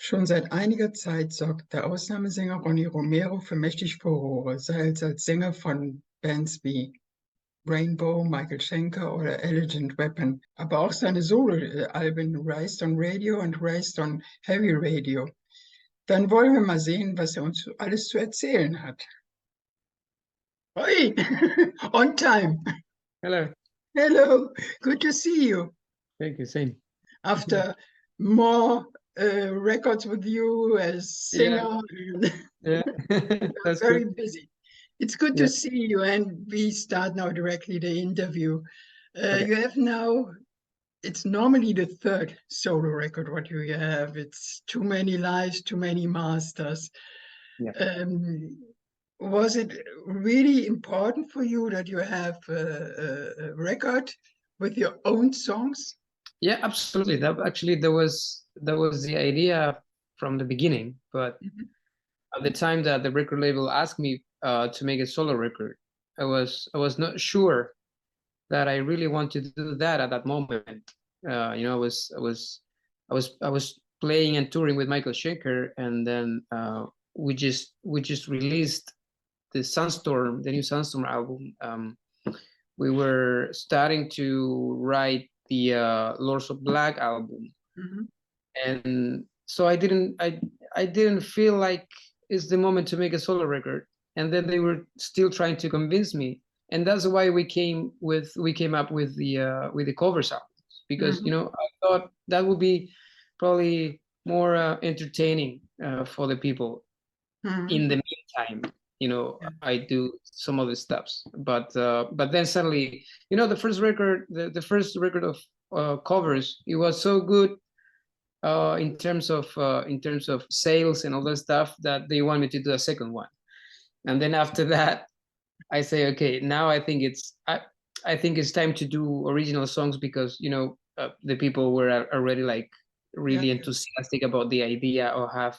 Schon seit einiger Zeit sorgt der Ausnahmesänger Ronnie Romero für mächtig Furore, sei es als Sänger von Bands wie Rainbow, Michael Schenker oder Elegant Weapon, aber auch seine Soloalben Raised on Radio und Raised on Heavy Radio. Dann wollen wir mal sehen, was er uns alles zu erzählen hat. Hoi! On time! Hello. Hello! Good to see you. Thank you. Same. After more records with you as singer, Yeah. That's very good. busy. It's good to see you, and we start now directly the interview. Okay. You have now, it's normally the third solo record what you have. It's Too Many Lives, Too Many Masters. Yeah. Was it really important for you that you have a record with your own songs? Yeah, absolutely. That was the idea from the beginning. But at the time that the record label asked me to make a solo record, I was not sure that I really wanted to do that at that moment. You know, I was playing and touring with Michael Schenker, and then we just released the Sunstorm, the new Sunstorm album. We were starting to write the Lords of Black album, and so I didn't feel like it's the moment to make a solo record. And then they were still trying to convince me, and that's why we came up with the covers albums, because you know, I thought that would be probably more entertaining for the people. In the meantime, you know, I do some other steps, but then suddenly, you know, the first record of covers, it was so good in terms of sales and all that stuff, that they want me to do a second one. And then after that, I say, okay, now I think it's time to do original songs, because you know, the people were already like really enthusiastic about the idea of have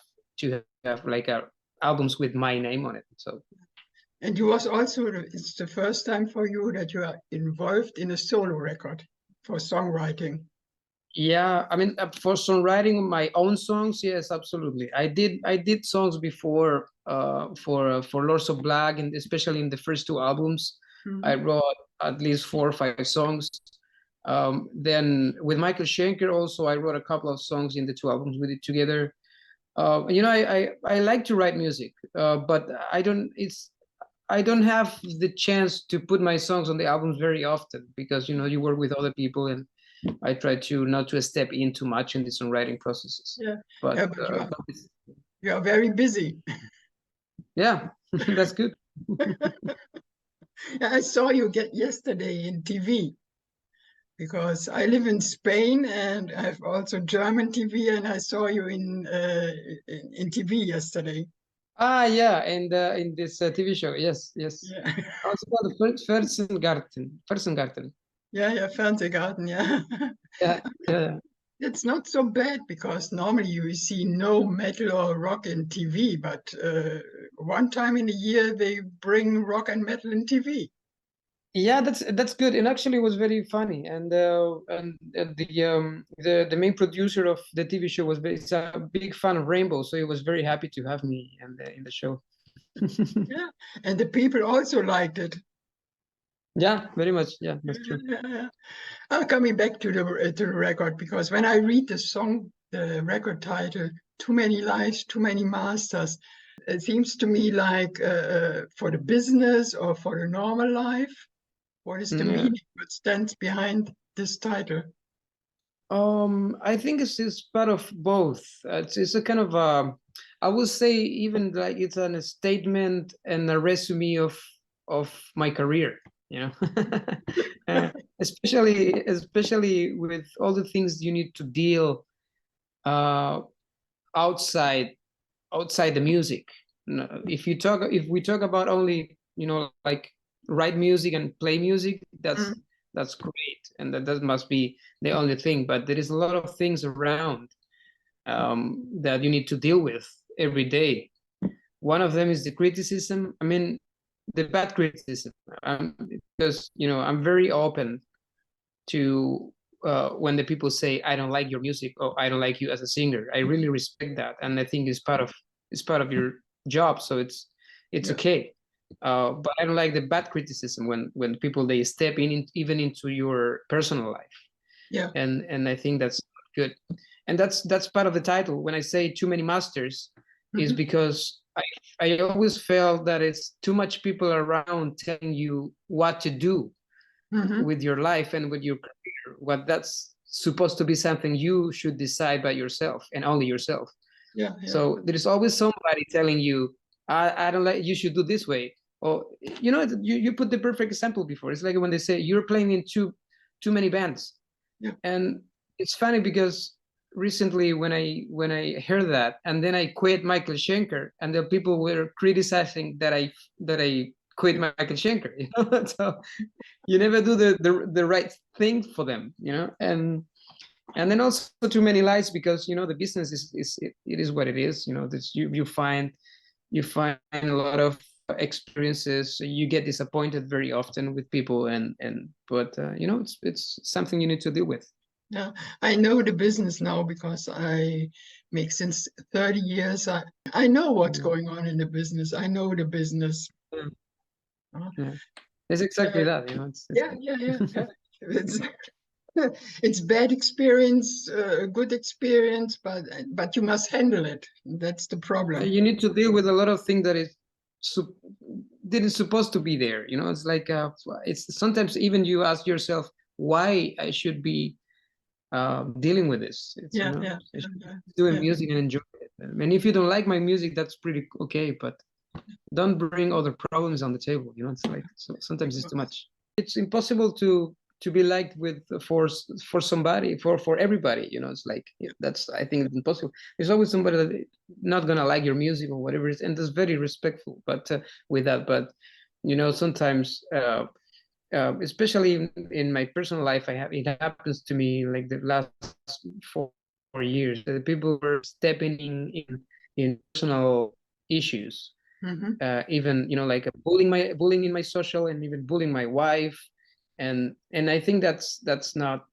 like albums with my name on it. So, and you was also, it's the first time for you that you are involved in a solo record for songwriting. Yeah, I mean, for songwriting my own songs, yes, absolutely. I did songs before for Lords of Black, and especially in the first two albums, I wrote at least 4 or 5 songs. Then with Michael Schenker also, I wrote a couple of songs in the 2 albums we did together. You know, I like to write music, but I don't have the chance to put my songs on the albums very often, because you know, you work with other people, and I try to not to step in too much in the songwriting processes. But you are very busy. Yeah, that's good. I saw you yesterday in TV, because I live in Spain and I have also German TV, and I saw you in TV yesterday. Ah, yeah, and in this TV show, yes. Yeah. Also called the Fernsehgarten. Yeah, Fernsehgarten, yeah. Yeah. It's not so bad, because normally you see no metal or rock in TV, but one time in a year they bring rock and metal in TV. Yeah, that's good, and actually it was very funny. And the main producer of the TV show was a big fan of Rainbow, so he was very happy to have me in the show. Yeah, and the people also liked it. Yeah, very much. Yeah, that's true. Coming back to the record, because when I read the song, the record title, Too Many Lives, Too Many Masters, it seems to me like for the business or for the normal life. What is the meaning? What stands behind this title? I think it's part of both. It's a kind of I would say even like it's a statement and a resume of my career, you know. especially with all the things you need to deal outside the music. If we talk about only, you know, like write music and play music, that's great, and that must be the only thing. But there is a lot of things around that you need to deal with every day. One of them is the criticism. I mean, the bad criticism, because you know, I'm very open to when the people say, I don't like your music, or I don't like you as a singer. I really respect that, and I think it's part of your job, so it's okay. But I don't like the bad criticism when people, they step in even into your personal life. Yeah. And I think that's good. And that's part of the title. When I say too many masters, is because I always felt that it's too much people around telling you what to do with your life and with your career. What that's supposed to be something you should decide by yourself and only yourself. Yeah. So there is always somebody telling you, I don't like, you should do this way. Or, you know, you put the perfect example before. It's like when they say you're playing in too many bands. Yeah. And it's funny because recently when I heard that, and then I quit Michael Schenker, and the people were criticizing that I quit Michael Schenker, you know. So you never do the right thing for them, you know. And then also too many lies, because, you know, the business it is what it is, you know. This you find a lot of experiences. You get disappointed very often with people, but you know, it's something you need to deal with. Yeah, I know the business now because I make since 30 years. I know what's going on in the business. I know the business. Yeah. It's exactly that, you know. Yeah. It's bad experience, good experience, but you must handle it. That's the problem. You need to deal with a lot of things that didn't supposed to be there, you know. It's like it's sometimes even you ask yourself why I should be dealing with this. It's, you know, doing music and enjoy it. And if you don't like my music, that's pretty okay, but don't bring other problems on the table, you know. It's like, sometimes it's too much. It's impossible to be liked for somebody, for everybody, you know. It's like, that's, I think it's impossible. There's always somebody that not gonna like your music or whatever it is, and that's very respectful, but with that. But, you know, sometimes especially in my personal life, it happens to me like the last 4 years, that people were stepping in personal issues. Even, you know, like bullying in my social, and even bullying my wife, and I think that's not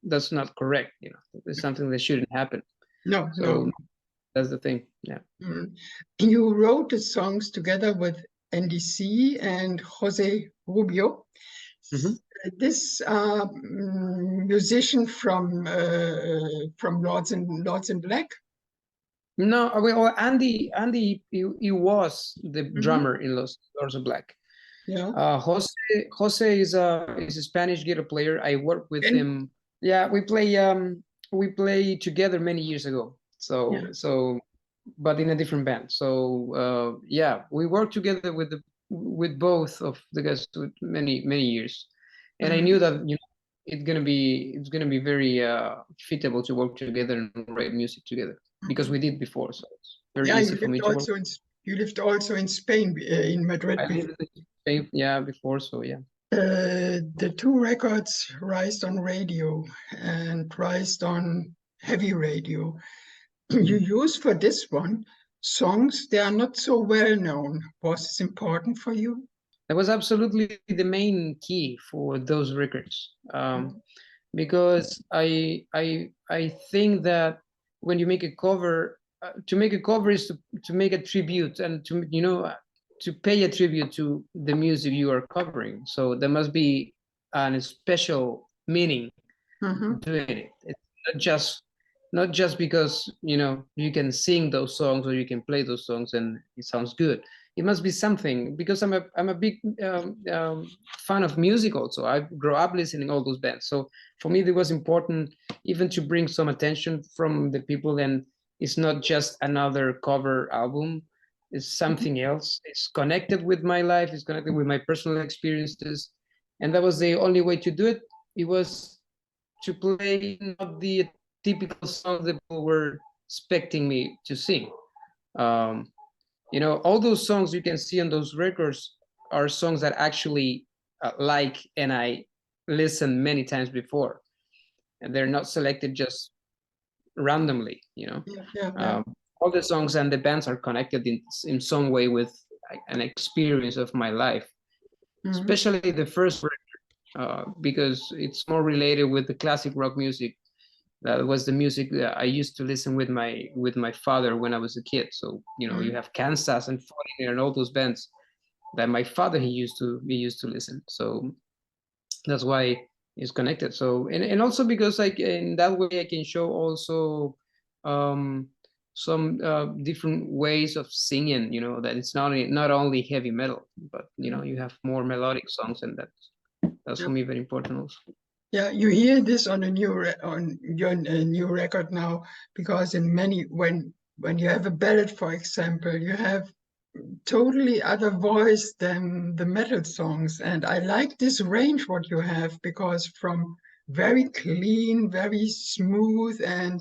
correct, you know. It's something that shouldn't happen. No. That's the thing. Yeah. You wrote the songs together with NDC and Jose Rubio. This musician from Lords in Black. No, well, Andy, he was the drummer in Lords in Black. Yeah. Jose is a Spanish guitar player. I worked with him. Yeah, we play together many years ago. So, but in a different band. So yeah, we worked together with both of the guys with many years, and I knew that, you know, it's gonna be very fitable to work together and write music together, because we did before. So it's very easy for me to work. You lived also in Spain, in Madrid. I lived in Spain, yeah, before. So yeah. The 2 records, Raised on Radio and Raised on Heavy Radio, you use for this one songs they are not so well known. Was this important for you? That was absolutely the main key for those records, because I think that when you make a cover, to make a cover is to make a tribute, and to, you know, to pay a tribute to the music you are covering. So there must be a special meaning doing it. It's not just because, you know, you can sing those songs or you can play those songs and it sounds good. It must be something, because I'm a big fan of music also. I grew up listening all those bands. So for me, it was important even to bring some attention from the people, and it's not just another cover album. It's something else. It's connected with my life. It's connected with my personal experiences. And that was the only way to do it. It was to play not the typical songs that people were expecting me to sing. You know, all those songs you can see on those records are songs that actually like, and I listened many times before. And they're not selected just randomly, you know. All the songs and the bands are connected in some way with an experience of my life. Especially the first record. because it's more related with the classic rock music. That was the music that I used to listen with my father when I was a kid. So you have Kansas and Foreigner and all those bands that my father he used to listen. So that's why it's connected. So and also because like in that way I can show also some different ways of singing. That it's not only heavy metal, but you have more melodic songs, and that's for me very important also. Yeah, you hear this on on your new record now, because in many when you have a ballad, for example, you have totally other voice than the metal songs, and I like this range what you have, because from very clean, very smooth, and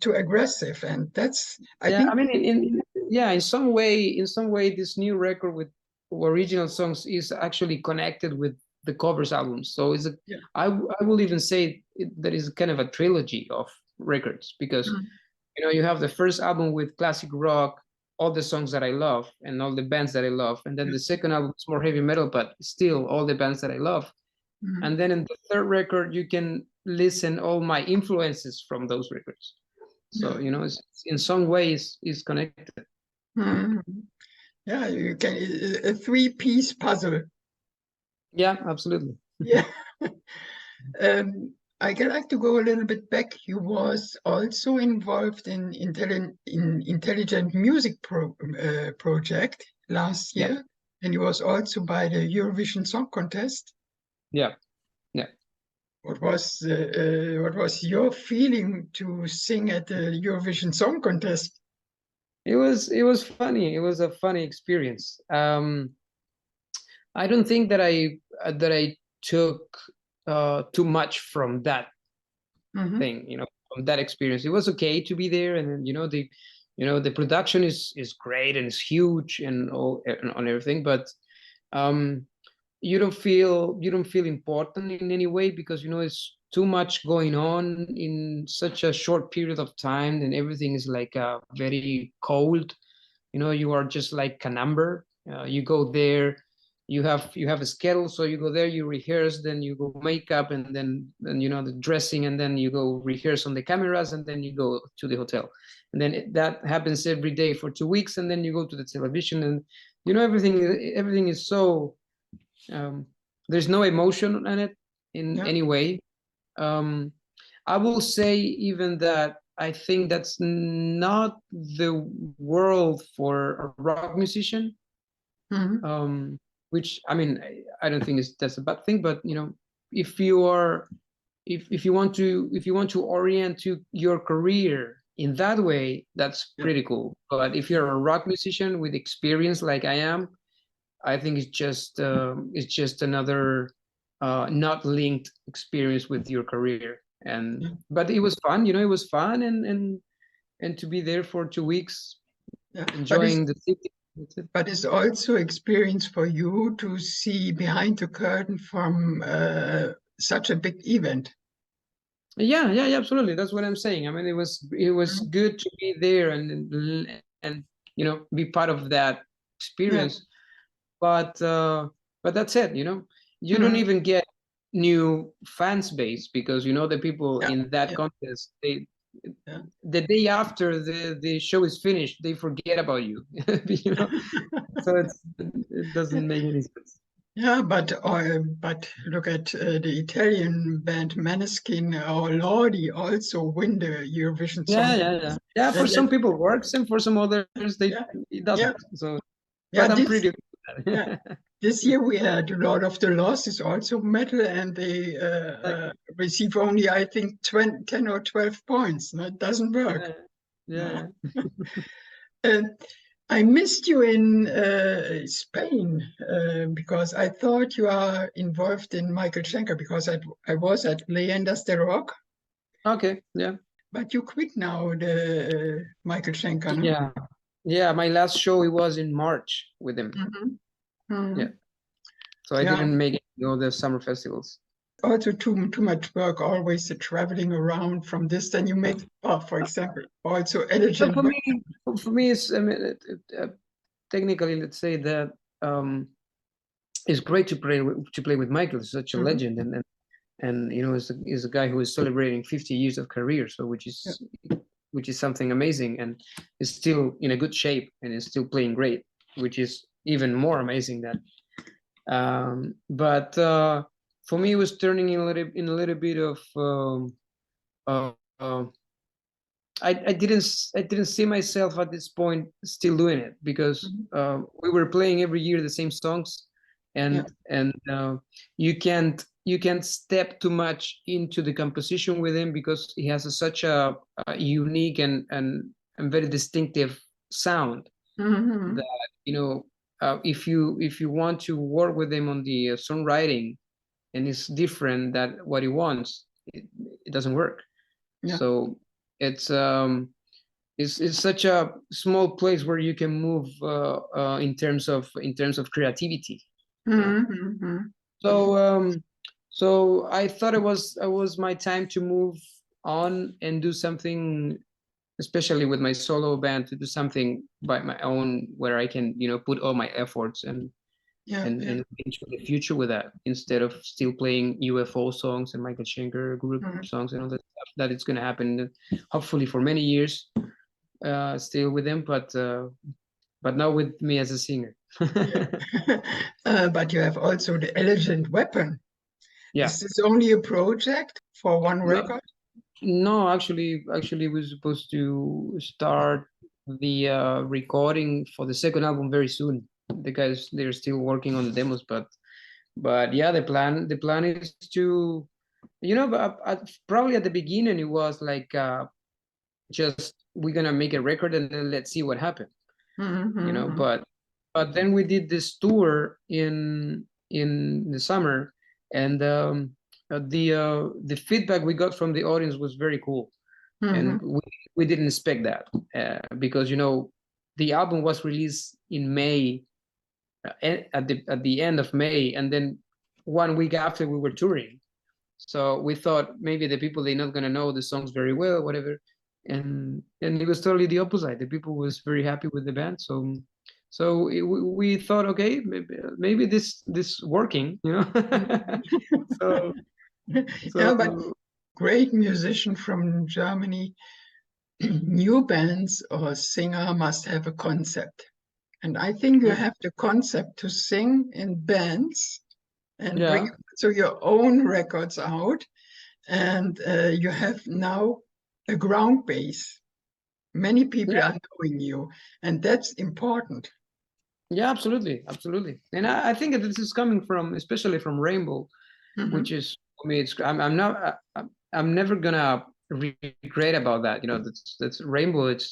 to aggressive, and that's I think. I mean, in some way, this new record with original songs is actually connected with the covers albums. So I will even say that is kind of a trilogy of records, because you have the first album with classic rock, all the songs that I love and all the bands that I love, and then the second album is more heavy metal, but still all the bands that I love. And then in the third record you can listen all my influences from those records. So it's, in some ways is connected. Yeah, you can a three-piece puzzle. Yeah, absolutely. Yeah. I'd like to go a little bit back. You was also involved in intelligent music project last year, and you was also by the Eurovision Song Contest. Yeah. What was your feeling to sing at the Eurovision Song Contest? It was funny. It was a funny experience. I don't think that I took too much from that thing, from that experience. It was okay to be there, and the production is great and it's huge and all on everything, but you don't feel important in any way, because it's too much going on in such a short period of time, and everything is like very cold. You are just like a number. You go there, you have a schedule, so you go there, you rehearse, then you go makeup, and then the dressing, and then you go rehearse on the cameras, and then you go to the hotel, and then that happens every day for 2 weeks, and then you go to the television, and everything is so there's no emotion in it in any way. I will say even that I think that's not the world for a rock musician. Which I mean, I don't think that's a bad thing, but if you want to orient to your career in that way, that's pretty cool. But if you're a rock musician with experience like I am, I think it's just another not linked experience with your career. But it was fun, it was fun, and to be there for 2 weeks, enjoying the city. But it's also experience for you to see behind the curtain from such a big event. Yeah, absolutely. That's what I'm saying. I mean, it was good to be there and be part of that experience. But that's it. You don't even get new fans base, because the people in that contest, the day after the show is finished, they forget about you. So it doesn't make any sense. Yeah, but look at the Italian band Maneskin or Lordi also win the Eurovision Song. Yeah. For some people it works, and for some others it doesn't. So, but I'm pretty good at it. This year we had Lord of the Lost is also metal, and they receive only, I think, 10 or 12 points. No, it doesn't work. Yeah. I missed you in Spain because I thought you are involved in Michael Schenker, because I was at Leyendas del Rock. Okay, yeah. But you quit now, the Michael Schenker, no? Yeah. My last show, it was in March with him. Yeah. So I didn't make it the summer festivals. Also too much work, always the traveling around from this. Then you make, for example, also elegant. For me, it's technically, let's say that it's great to play with Michael. He's such a legend, and you know, is a guy who is celebrating 50 years of career, so which is something amazing, and is still in a good shape and is still playing great, which is even more amazing. That but for me, it was turning in a little bit of I didn't see myself at this point still doing it, because we were playing every year the same songs, and you can't step too much into the composition with him, because he has such a unique and very distinctive sound that, you know, if you want to work with him on the songwriting and it's different than what he wants, it doesn't work. So it's such a small place where you can move in terms of creativity. So I thought it was my time to move on and do something, especially with my solo band, to do something by my own, where I can, you know, put all my efforts and into the future with that, instead of still playing UFO songs and Michael Schenker group songs and all that stuff. That it's going to happen hopefully for many years still with them, but not with me as a singer. But you have also the Elegant Weapon. Yeah. Is this only a project for one record? No, actually we're supposed to start the recording for the second album very soon. The guys, they're still working on the demos, but yeah, the plan is to, you know, probably at the beginning it was like just we're gonna make a record and then let's see what happens, you know. But then we did this tour in the summer, and the feedback we got from the audience was very cool, and we didn't expect that because, you know, the album was released in May, at the end of May, and then 1 week after we were touring. So we thought maybe the people, they're not gonna know the songs very well, whatever, and it was totally the opposite. The people was very happy with the band, so we thought, okay, maybe this working, you know. so Yeah, but great musician from Germany. New bands or singer must have a concept, and I think you have the concept to sing in bands and bring so your own records out, and you have now a ground base. Many people are knowing you, and that's important. Yeah, absolutely. And I think that this is coming from, especially from Rainbow, which is, I mean, I'm never gonna regret about that. You know, that's Rainbow. It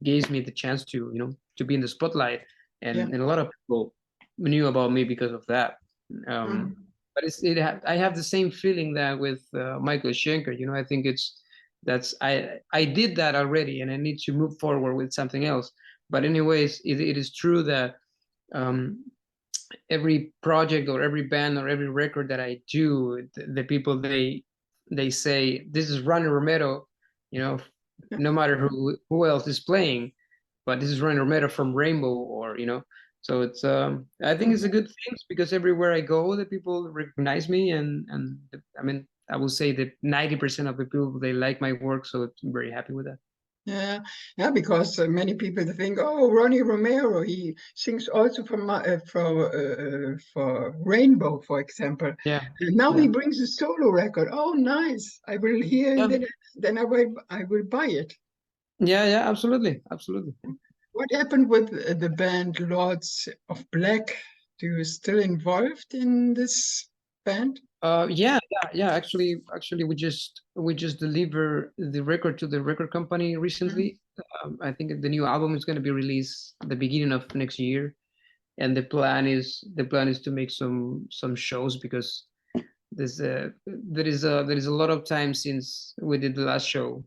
gives me the chance to, you know, to be in the spotlight, and a lot of people knew about me because of that. But I have the same feeling that with Michael Schenker. You know, I think I did that already, and I need to move forward with something else. But anyways, it is true that every project or every band or every record that I do, the people, they say, this is Ronnie Romero, you know, no matter who else is playing, but this is Ronnie Romero from Rainbow, or, you know. So it's I think it's a good thing, because everywhere I go, the people recognize me, and I mean, I will say that 90% of the people, they like my work, so I'm very happy with that. Yeah, because many people think, oh, Ronnie Romero, he sings also for Rainbow, for example. And now he brings a solo record. Oh, nice! I will hear it, then I will buy it. Yeah, absolutely. What happened with the band Lords of Black? Do you still involved in this band? Yeah. Actually, we just delivered the record to the record company recently. I think the new album is going to be released at the beginning of next year, and the plan is to make some shows, because there is a lot of time since we did the last show.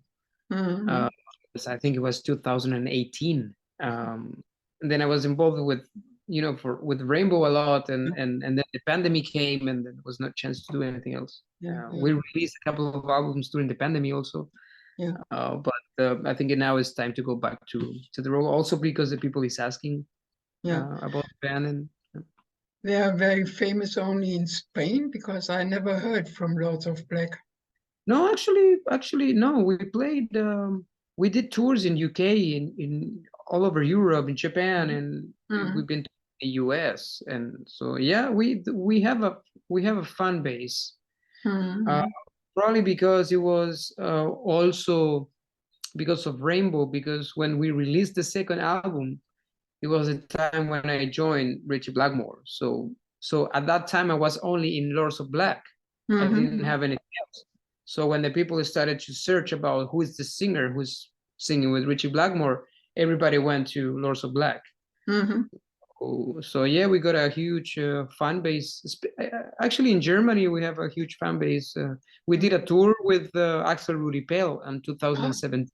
I think it was 2018. And then I was involved with, you know, with Rainbow a lot, and then the pandemic came, and there was no chance to do anything else. We released a couple of albums during the pandemic also. But I think now it's time to go back to the role, also because the people is asking about the band. And They are very famous only in Spain, because I never heard from Lords of Black. No, actually, no. We played. We did tours in UK, in all over Europe, in Japan, and we've been to the US. And so, yeah, we have a fan base. Probably because it was also because of Rainbow. Because when we released the second album, it was a time when I joined Richie Blackmore. So at that time I was only in Lords of Black. I didn't have anything else. So when the people started to search about who is the singer who's singing with Richie Blackmore, everybody went to Lords of Black. So yeah, we got a huge fan base. Actually, in Germany, we have a huge fan base. We did a tour with Axel Rudi Pell in 2017.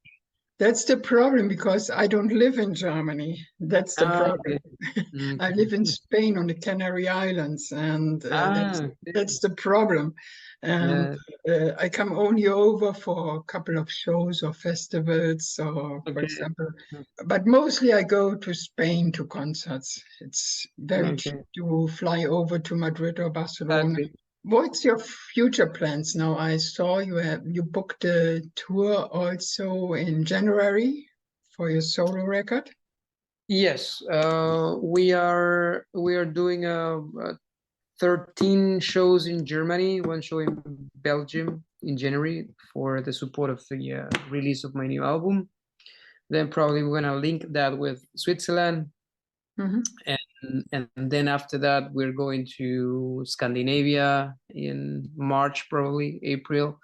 That's the problem, because I don't live in Germany. That's the problem. Okay. I live in Spain on the Canary Islands, and that's the problem. And I come only over for a couple of shows or festivals, or for example, but mostly I go to Spain to concerts. It's very cheap to fly over to Madrid or Barcelona. What's your future plans now? I saw you booked a tour also in January for your solo record. Yes, we are doing 13 shows in Germany, one show in Belgium in January for the support of the release of my new album. Then probably we're gonna link that with Switzerland. And then after that, we're going to Scandinavia in March, probably April.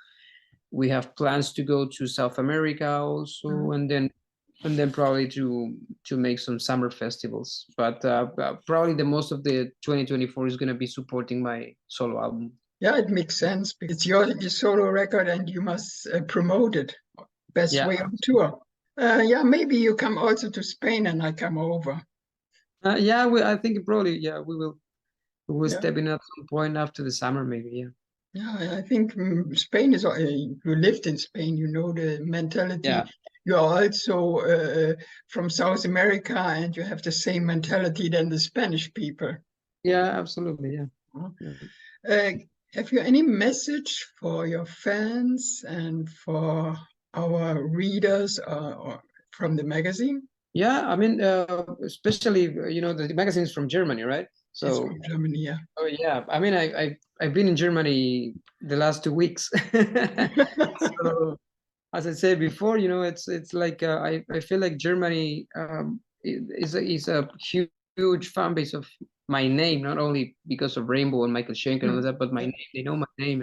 We have plans to go to South America also, and then probably to make some summer festivals. But probably the most of the 2024 is going to be supporting my solo album. Yeah, it makes sense, because it's your solo record and you must promote it best way on tour. Yeah, maybe you come also to Spain and I come over. Yeah, I think probably, yeah, we will step in at some point after the summer, maybe. Yeah, I think Spain is, you lived in Spain, you know the mentality. Yeah. You are also from South America, and you have the same mentality than the Spanish people. Yeah, absolutely, yeah. Have you any message for your fans and for our readers or from the magazine? Yeah, I mean, especially, the magazine is from Germany, right? So it's from Germany, yeah. Oh yeah, I mean, I've been in Germany the last 2 weeks. So, as I said before, it's like I feel like Germany is a huge fan base of my name, not only because of Rainbow and Michael Schenker and all that, but my name. They know my name,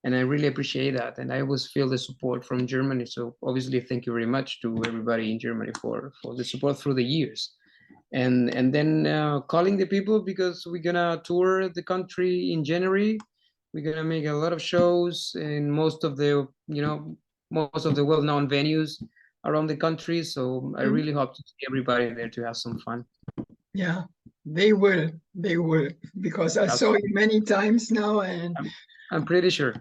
and I really appreciate that. And I always feel the support from Germany. So obviously, thank you very much to everybody in Germany for the support through the years. And then calling the people, because we're gonna tour the country in January. We're gonna make a lot of shows in most of the well-known venues around the country. So I really hope to see everybody there to have some fun. Yeah, they will, because I saw you many times now, and I'm pretty sure.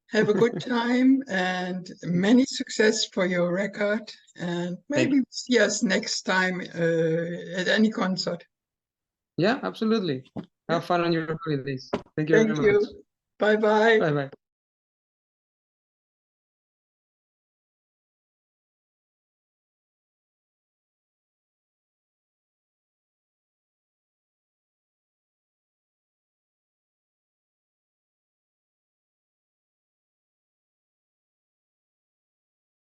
Have a good time and many success for your record, and maybe see us next time at any concert. Yeah, absolutely. Have fun on your holidays. Thank you very much. Bye-bye. Bye-bye.